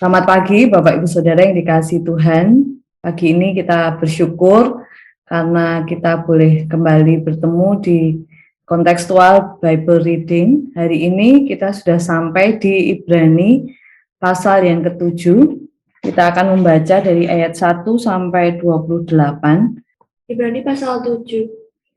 Selamat pagi Bapak Ibu Saudara yang dikasihi Tuhan. Pagi ini kita bersyukur karena kita boleh kembali bertemu di kontekstual Bible Reading. Hari ini kita sudah sampai di Ibrani pasal yang ke-7. Kita akan membaca dari ayat 1 sampai 28. Ibrani pasal 7.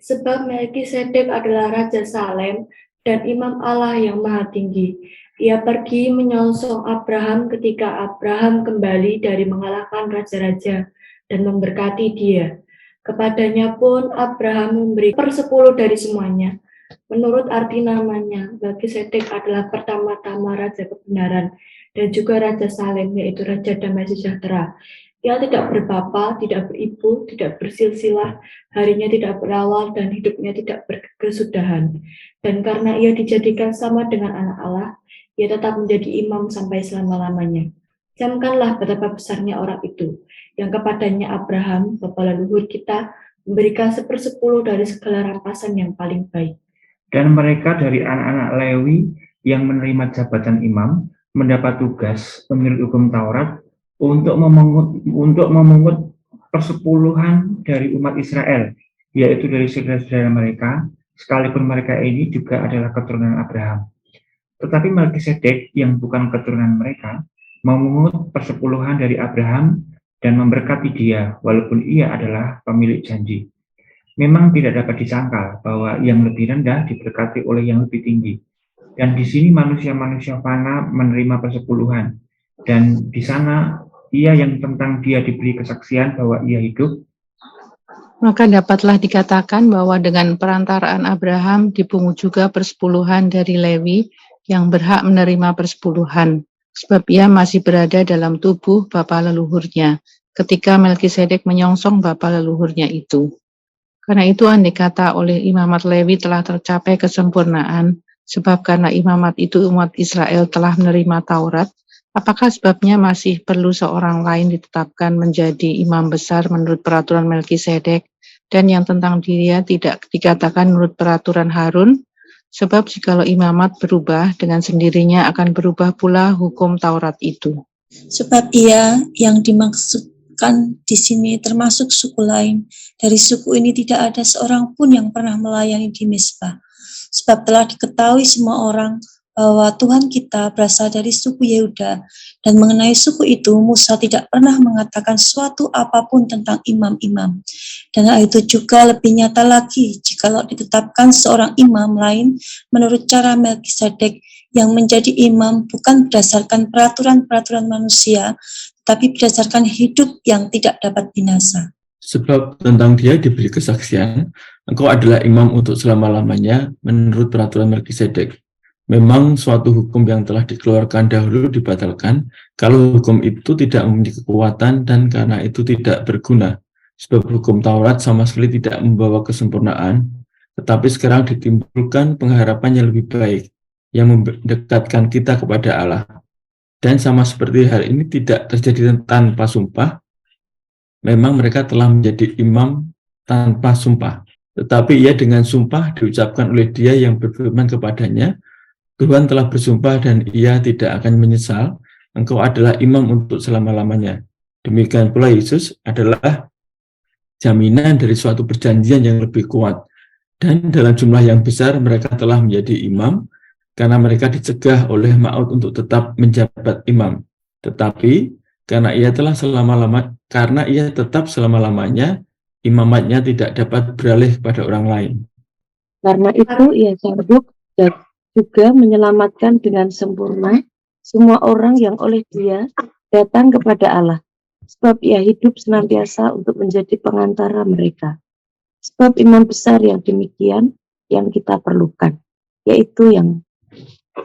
Sebab Melkisedek adalah Raja Salem dan Imam Allah yang Maha Tinggi. Ia pergi menyongsong Abraham ketika Abraham kembali dari mengalahkan raja-raja dan memberkati dia. Kepadanya pun Abraham memberi 1/10 dari semuanya. Menurut arti namanya, Melkisedek adalah pertama-tama Raja Kebenaran dan juga Raja Salem, yaitu Raja Damai Sejahtera. Ia tidak berbapa, tidak beribu, tidak bersilsilah, harinya tidak berawal, dan hidupnya tidak berkesudahan. Dan karena ia dijadikan sama dengan anak Allah, ia tetap menjadi imam sampai selama-lamanya. Camkanlah betapa besarnya orang itu, yang kepadanya Abraham, bapa leluhur kita, memberikan 1/10 dari segala rampasan yang paling baik. Dan mereka dari anak-anak Lewi yang menerima jabatan imam, mendapat tugas menurut hukum Taurat, untuk memungut persepuluhan dari umat Israel, yaitu dari saudara-saudara mereka, sekalipun mereka ini juga adalah keturunan Abraham. Tetapi Melkisedek yang bukan keturunan mereka, memungut persepuluhan dari Abraham dan memberkati dia, walaupun ia adalah pemilik janji. Memang tidak dapat disangkal bahwa yang lebih rendah diberkati oleh yang lebih tinggi. Dan di sini manusia-manusia fana menerima persepuluhan. Dan di sana ia yang tentang dia diberi kesaksian bahwa ia hidup. Maka dapatlah dikatakan bahwa dengan perantaraan Abraham dipungut juga persepuluhan dari Lewi yang berhak menerima persepuluhan. Sebab ia masih berada dalam tubuh bapa leluhurnya ketika Melkisedek menyongsong bapa leluhurnya itu. Karena itu andai kata oleh imamat Lewi telah tercapai kesempurnaan, sebab karena imamat itu umat Israel telah menerima Taurat, apakah sebabnya masih perlu seorang lain ditetapkan menjadi imam besar menurut peraturan Melkisedek, dan yang tentang dia tidak dikatakan menurut peraturan Harun? Sebab jikalau imamat berubah, dengan sendirinya akan berubah pula hukum Taurat itu. Sebab ia yang dimaksudkan di sini termasuk suku lain. Dari suku ini tidak ada seorang pun yang pernah melayani di Mizpah. Sebab telah diketahui semua orang bahwa Tuhan kita berasal dari suku Yehuda, dan mengenai suku itu Musa tidak pernah mengatakan suatu apapun tentang imam-imam. Dan hal itu juga lebih nyata lagi jikalau ditetapkan seorang imam lain menurut cara Melkisedek yang menjadi imam bukan berdasarkan peraturan-peraturan manusia, tapi berdasarkan hidup yang tidak dapat binasa. Sebab tentang dia diberi kesaksian, engkau adalah imam untuk selama-lamanya menurut peraturan Melkisedek. Memang suatu hukum yang telah dikeluarkan dahulu dibatalkan kalau hukum itu tidak memiliki kekuatan dan karena itu tidak berguna. Sebab hukum Taurat sama sekali tidak membawa kesempurnaan, tetapi sekarang ditimbulkan pengharapan yang lebih baik, yang mendekatkan kita kepada Allah. Dan sama seperti hal ini tidak terjadi tanpa sumpah, memang mereka telah menjadi imam tanpa sumpah. Tetapi ia dengan sumpah diucapkan oleh dia yang berfirman kepadanya, Tuhan telah bersumpah dan ia tidak akan menyesal, engkau adalah imam untuk selama-lamanya. Demikian pula Yesus adalah jaminan dari suatu perjanjian yang lebih kuat. Dan dalam jumlah yang besar mereka telah menjadi imam, karena mereka dicegah oleh maut untuk tetap menjabat imam. Tetapi karena ia tetap selama-lamanya, imamatnya tidak dapat beralih pada orang lain. Karena itu ia sanggup dan juga menyelamatkan dengan sempurna semua orang yang oleh dia datang kepada Allah. Sebab ia hidup senantiasa untuk menjadi pengantara mereka. Sebab imam besar yang demikian yang kita perlukan, yaitu yang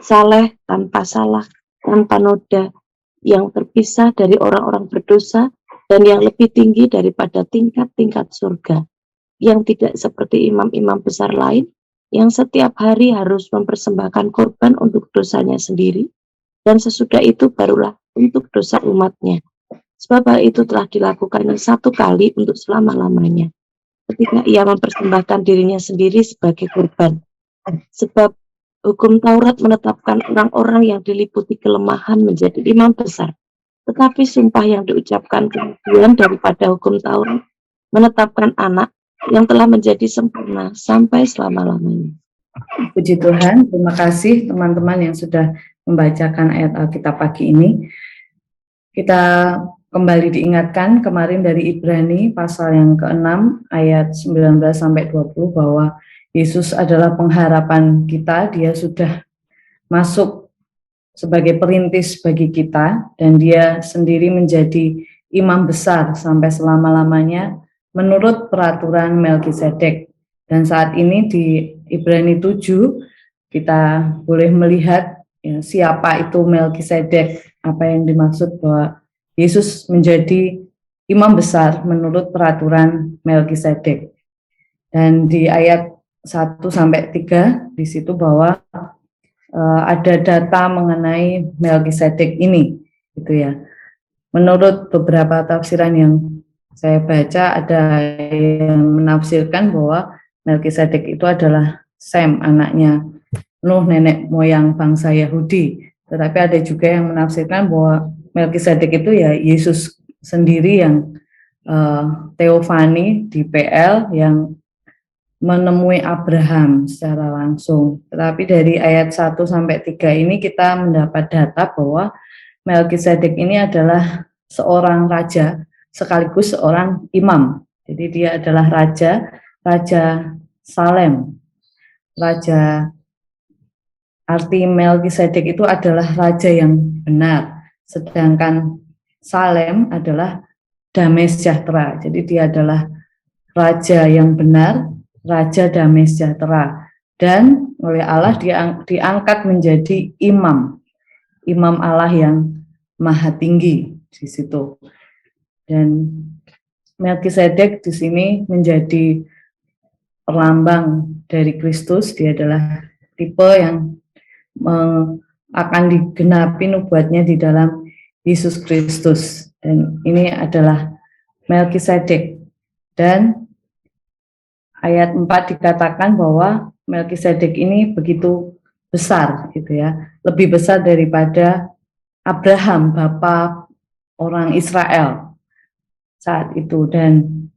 saleh, tanpa salah, tanpa noda, yang terpisah dari orang-orang berdosa, dan yang lebih tinggi daripada tingkat-tingkat surga, yang tidak seperti imam-imam besar lain, yang setiap hari harus mempersembahkan korban untuk dosanya sendiri, dan sesudah itu barulah untuk dosa umatnya. Sebab hal itu telah dilakukannya satu kali untuk selama-lamanya, ketika ia mempersembahkan dirinya sendiri sebagai korban. Sebab hukum Taurat menetapkan orang-orang yang diliputi kelemahan menjadi imam besar, Tetapi sumpah yang diucapkan kemudian daripada hukum Taurat menetapkan anak yang telah menjadi sempurna sampai selama-lamanya. Puji Tuhan, terima kasih teman-teman yang sudah membacakan ayat Alkitab pagi ini. Kita kembali diingatkan kemarin dari Ibrani pasal yang ke-6 ayat 19-20 bahwa Yesus adalah pengharapan kita, dia sudah masuk sebagai perintis bagi kita dan dia sendiri menjadi imam besar sampai selama-lamanya menurut peraturan Melkisedek. Dan saat ini di Ibrani 7 kita boleh melihat ya, siapa itu Melkisedek, apa yang dimaksud bahwa Yesus menjadi imam besar menurut peraturan Melkisedek. Dan di ayat 1-3 di situ bahwa ada data mengenai Melkisedek ini, gitu ya. Menurut beberapa tafsiran yang saya baca, ada yang menafsirkan bahwa Melkisedek itu adalah Sem, anaknya Nuh, nenek moyang bangsa Yahudi. Tetapi ada juga yang menafsirkan bahwa Melkisedek itu ya Yesus sendiri yang teofani di PL yang menemui Abraham secara langsung. Tetapi dari ayat 1-3 ini kita mendapat data bahwa Melkisedek ini adalah seorang raja sekaligus seorang imam. Jadi dia adalah Raja Salem. Arti Melkisedek itu adalah raja yang benar, sedangkan Salem adalah damai sejahtera. Jadi dia adalah raja yang benar, raja damai sejahtera, dan oleh Allah diangkat menjadi imam Allah yang maha tinggi di situ. Dan Melkisedek di sini menjadi perlambang dari Kristus. Dia adalah tipe yang akan digenapi nubuatnya di dalam Yesus Kristus. Dan ini adalah Melkisedek. Dan ayat 4 dikatakan bahwa Melkisedek ini begitu besar, gitu ya, lebih besar daripada Abraham, bapa orang Israel saat itu. Dan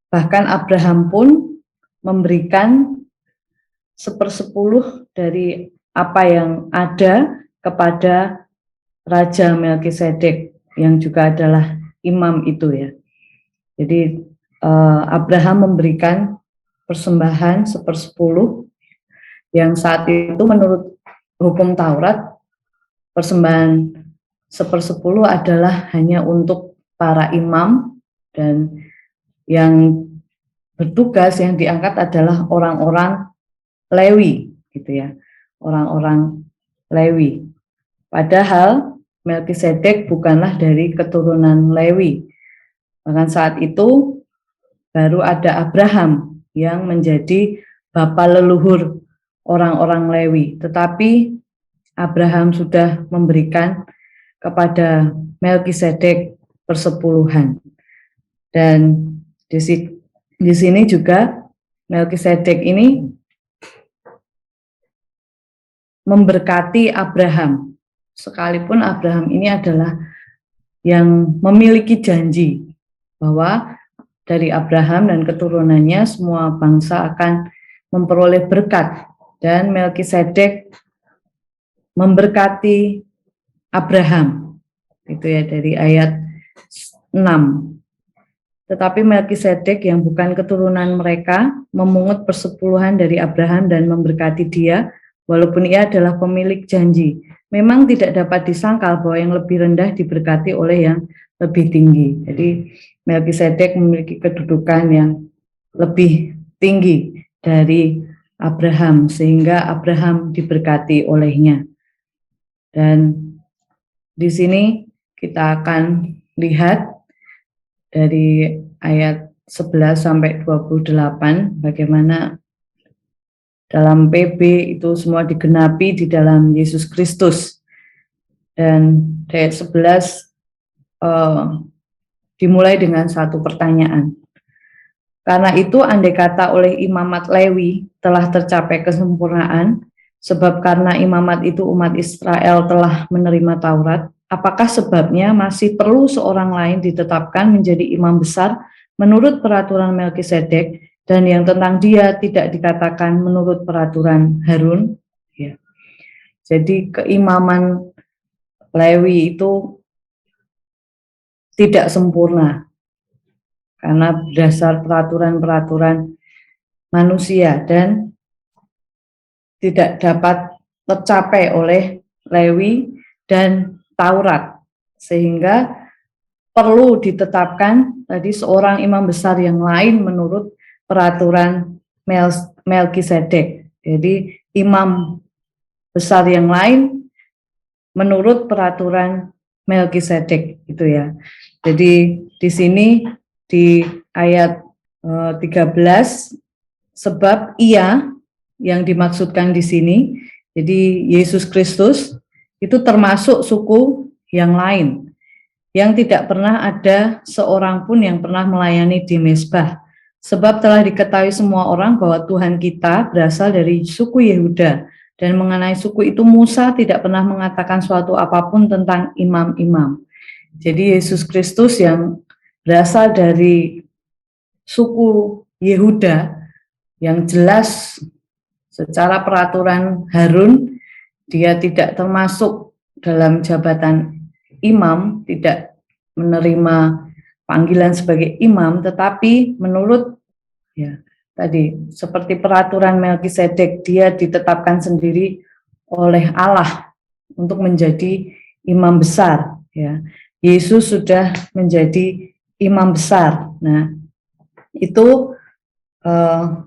bahkan Abraham pun memberikan 1/10 dari apa yang ada kepada Raja Melkisedek yang juga adalah imam itu ya. Jadi Abraham memberikan persembahan 1/10 yang saat itu menurut hukum Taurat persembahan 1/10 adalah hanya untuk para imam, dan yang bertugas yang diangkat adalah orang-orang Lewi, gitu ya, orang-orang Lewi. Padahal Melkisedek bukanlah dari keturunan Lewi. Bahkan saat itu baru ada Abraham yang menjadi bapa leluhur orang-orang Lewi. Tetapi Abraham sudah memberikan kepada Melkisedek persepuluhan. Dan di sini juga Melkisedek ini memberkati Abraham, sekalipun Abraham ini adalah yang memiliki janji bahwa dari Abraham dan keturunannya semua bangsa akan memperoleh berkat, dan Melkisedek memberkati Abraham, itu ya, dari ayat 6. Tetapi Melkisedek yang bukan keturunan mereka memungut persepuluhan dari Abraham dan memberkati dia, walaupun ia adalah pemilik janji. Memang tidak dapat disangkal bahwa yang lebih rendah diberkati oleh yang lebih tinggi. Jadi Melkisedek memiliki kedudukan yang lebih tinggi dari Abraham, sehingga Abraham diberkati olehnya. Dan di sini kita akan lihat dari ayat 11-28 bagaimana dalam PB itu semua digenapi di dalam Yesus Kristus. Dan ayat 11 dimulai dengan satu pertanyaan. Karena itu andai kata oleh imamat Lewi telah tercapai kesempurnaan, sebab karena imamat itu umat Israel telah menerima Taurat, apakah sebabnya masih perlu seorang lain ditetapkan menjadi imam besar menurut peraturan Melkisedek, dan yang tentang dia tidak dikatakan menurut peraturan Harun? Ya. Jadi keimaman Lewi itu tidak sempurna karena berdasar peraturan-peraturan manusia dan tidak dapat tercapai oleh Lewi dan Taurat, sehingga perlu ditetapkan tadi seorang imam besar yang lain menurut peraturan Melkisedek. Jadi imam besar yang lain menurut peraturan Melkisedek itu ya. Jadi di sini di ayat 13, sebab ia yang dimaksudkan di sini, jadi Yesus Kristus itu termasuk suku yang lain, yang tidak pernah ada seorang pun yang pernah melayani di mezbah. Sebab telah diketahui semua orang bahwa Tuhan kita berasal dari suku Yehuda, dan mengenai suku itu Musa tidak pernah mengatakan suatu apapun tentang imam-imam. Jadi Yesus Kristus yang berasal dari suku Yehuda, yang jelas secara peraturan Harun dia tidak termasuk dalam jabatan imam, tidak menerima panggilan sebagai imam, tetapi menurut ya tadi seperti peraturan Melkisedek, dia ditetapkan sendiri oleh Allah untuk menjadi imam besar. Ya, Yesus sudah menjadi imam besar. Nah, itu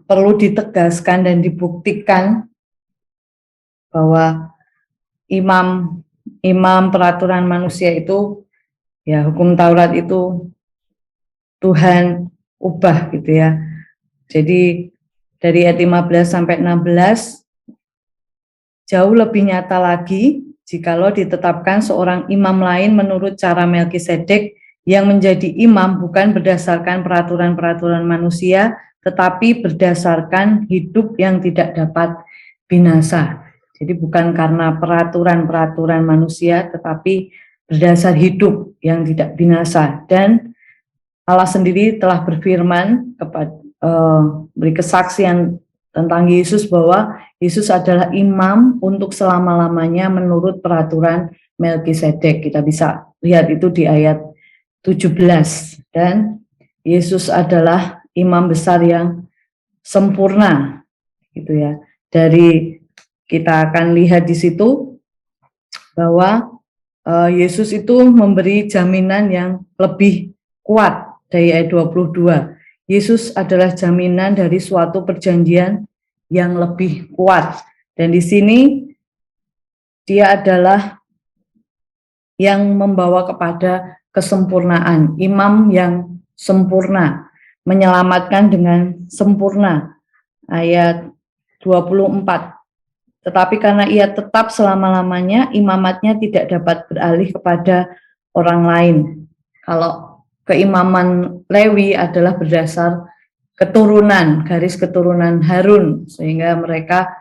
perlu ditegaskan dan dibuktikan bahwa imam peraturan manusia itu, ya hukum Taurat itu Tuhan ubah gitu ya. Jadi dari ayat 15 sampai 16 jauh lebih nyata lagi jikalau ditetapkan seorang imam lain menurut cara Melkisedek yang menjadi imam bukan berdasarkan peraturan-peraturan manusia, tetapi berdasarkan hidup yang tidak dapat binasa. Jadi bukan karena peraturan-peraturan manusia, tetapi berdasar hidup yang tidak binasa. Dan Allah sendiri telah berfirman kepada beri kesaksian tentang Yesus bahwa Yesus adalah imam untuk selama-lamanya menurut peraturan Melkisedek. Kita bisa lihat itu di ayat 17. Dan Yesus adalah imam besar yang sempurna, gitu ya. Dari kita akan lihat di situ bahwa Yesus itu memberi jaminan yang lebih kuat dari ayat 22. Yesus adalah jaminan dari suatu perjanjian yang lebih kuat. Dan di sini dia adalah yang membawa kepada kesempurnaan, imam yang sempurna, menyelamatkan dengan sempurna. Ayat 24. Tetapi karena ia tetap selama-lamanya, imamatnya tidak dapat beralih kepada orang lain. Kalau keimaman Lewi adalah berdasar keturunan, garis keturunan Harun, sehingga mereka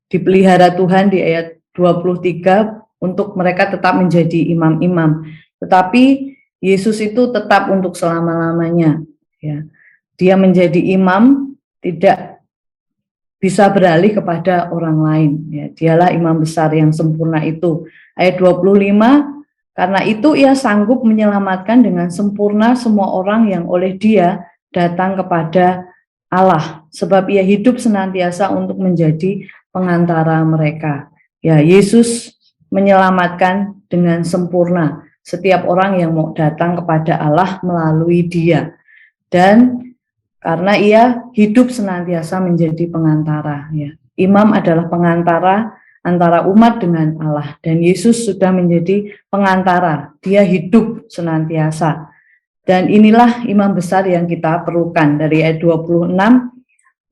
dipelihara Tuhan di ayat 23 untuk mereka tetap menjadi imam-imam. Tetapi Yesus itu tetap untuk selama-lamanya. Ya. Dia menjadi imam, tidak bisa beralih kepada orang lain. Ya, dialah imam besar yang sempurna itu. Ayat 25, karena itu ia sanggup menyelamatkan dengan sempurna semua orang yang oleh dia datang kepada Allah. Sebab ia hidup senantiasa untuk menjadi pengantara mereka. Ya, Yesus menyelamatkan dengan sempurna setiap orang yang mau datang kepada Allah melalui dia. Dan karena ia hidup senantiasa menjadi pengantara. Ya. Imam adalah pengantara antara umat dengan Allah. Dan Yesus sudah menjadi pengantara. Dia hidup senantiasa. Dan inilah imam besar yang kita perlukan. Dari ayat 26,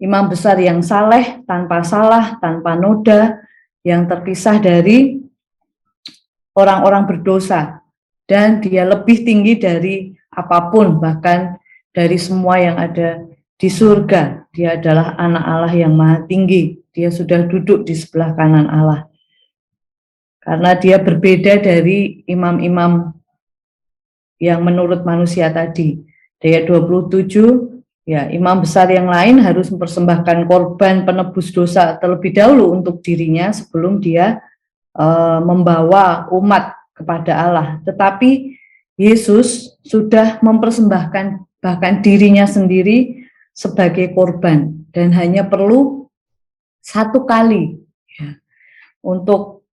imam besar yang saleh, tanpa salah, tanpa noda, yang terpisah dari orang-orang berdosa. Dan dia lebih tinggi dari apapun, bahkan dari semua yang ada di surga. Dia adalah anak Allah yang maha tinggi. Dia sudah duduk di sebelah kanan Allah. karena dia berbeda dari imam-imam yang menurut manusia tadi. Di ayat 27, ya, imam besar yang lain harus mempersembahkan korban penebus dosa terlebih dahulu untuk dirinya sebelum dia membawa umat kepada Allah. Tetapi Yesus sudah mempersembahkan bahkan dirinya sendiri sebagai korban dan hanya perlu satu kali ya, untuk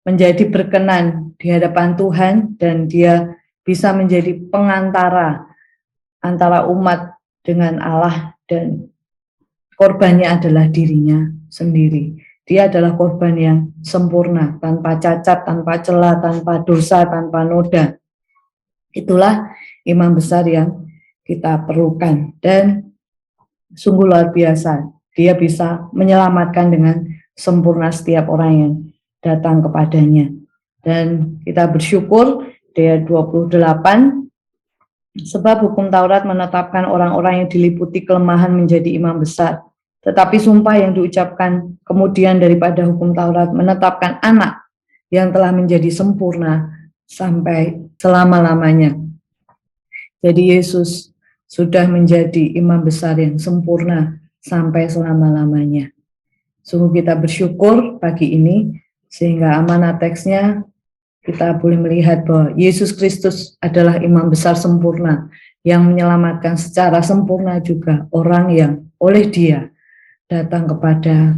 menjadi berkenan di hadapan Tuhan, dan dia bisa menjadi pengantara antara umat dengan Allah, dan korbannya adalah dirinya sendiri. Dia adalah korban yang sempurna, tanpa cacat, tanpa celah, tanpa dosa, tanpa noda. Itulah imam besar yang kita perlukan, dan sungguh luar biasa. Dia bisa menyelamatkan dengan sempurna setiap orang yang datang kepadanya. Dan kita bersyukur di ayat 28, sebab hukum Taurat menetapkan orang-orang yang diliputi kelemahan menjadi imam besar. Tetapi sumpah yang diucapkan kemudian daripada hukum Taurat menetapkan anak yang telah menjadi sempurna sampai selama-lamanya. Jadi Yesus sudah menjadi imam besar yang sempurna sampai selama-lamanya. Sungguh kita bersyukur pagi ini, sehingga amanat teksnya kita boleh melihat bahwa Yesus Kristus adalah imam besar sempurna yang menyelamatkan secara sempurna juga orang yang oleh Dia datang kepada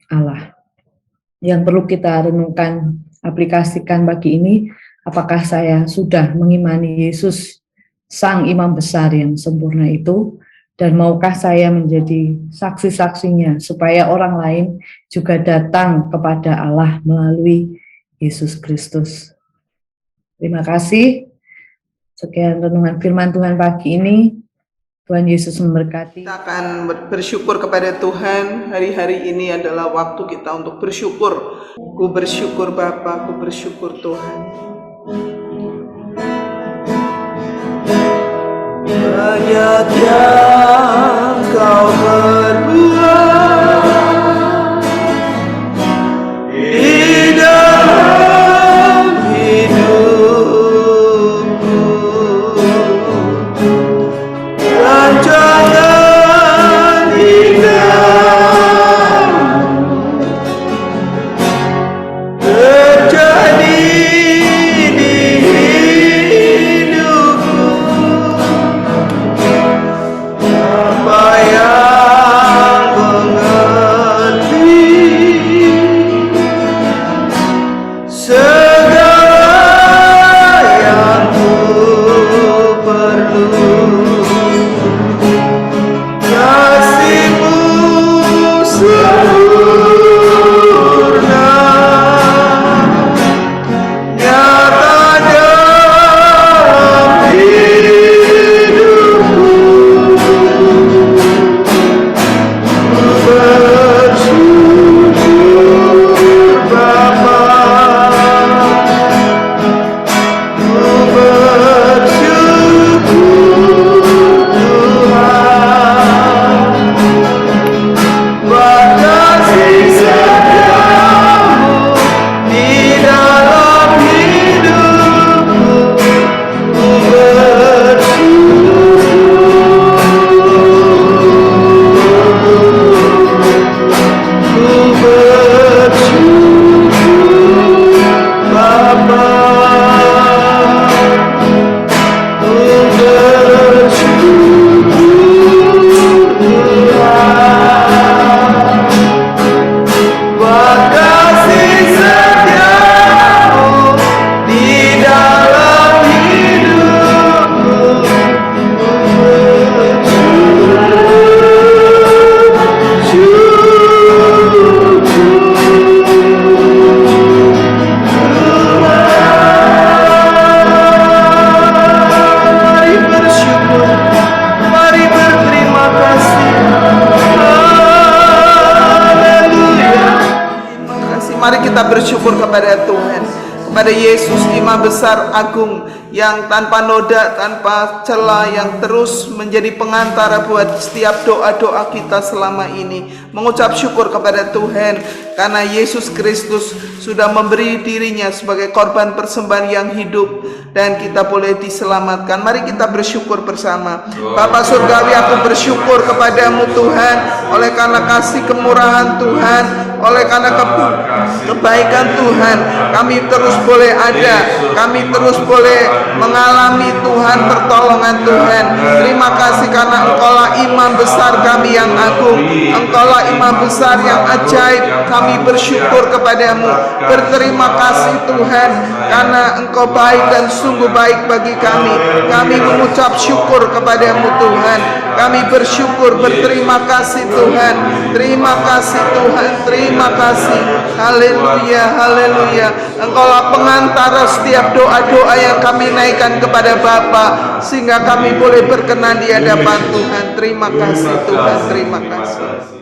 Allah. Yang perlu kita renungkan, aplikasikan pagi ini, apakah saya sudah mengimani Yesus Sang Imam Besar yang sempurna itu, dan maukah saya menjadi saksi-saksinya supaya orang lain juga datang kepada Allah melalui Yesus Kristus. Terima kasih. Sekian renungan firman Tuhan pagi ini. Tuhan Yesus memberkati. Kita akan bersyukur kepada Tuhan. Hari-hari ini adalah waktu kita untuk bersyukur. Ku bersyukur Bapa, ku bersyukur Tuhan. Banyak yang Kau perbuat di dalam hidupku, rancangan indah terjadi di hidupku. Apa yang mengerti segala yang ku perlu, kasih-Mu sempurna nyata dalam hidupku. Bersyukur Bapa, ku bersyukur Tuhan, buat kasih setiamu di dalam hidupku. Ku bersyukur Bapa, ku bersyukur Tuhan, buat kasih setiamu di dalam hidupku. Ku Mari bersyukur, mari berterima kasih. Haleluya. Terima kasih. Mari kita bersyukur kepada Tuhan. pada Yesus Imam Besar Agung yang tanpa noda, tanpa celah, yang terus menjadi pengantara buat setiap doa-doa kita selama ini. Mengucap syukur kepada Tuhan karena Yesus Kristus sudah memberi dirinya sebagai korban persembahan yang hidup dan kita boleh diselamatkan. Mari kita bersyukur bersama. Bapa Surgawi, aku bersyukur kepadamu Tuhan, oleh karena kasih kemurahan Tuhan, oleh karena kebaikan Tuhan, kami terus boleh ada, kami terus boleh mengalami Tuhan, pertolongan Tuhan. Terima kasih karena Engkaulah imam besar kami yang agung, Engkaulah imam besar yang ajaib. Kami bersyukur kepadamu, berterima kasih Tuhan karena Engkau baik dan sungguh baik bagi kami. Kami mengucap syukur kepadamu Tuhan, kami bersyukur, berterima kasih Tuhan. Terima kasih Tuhan, terima kasih. Haleluya, haleluya. Engkaulah pengantara setiap doa-doa yang kami naikkan kepada Bapa, sehingga kami boleh berkenan di hadapan Tuhan. Terima kasih Tuhan, terima kasih.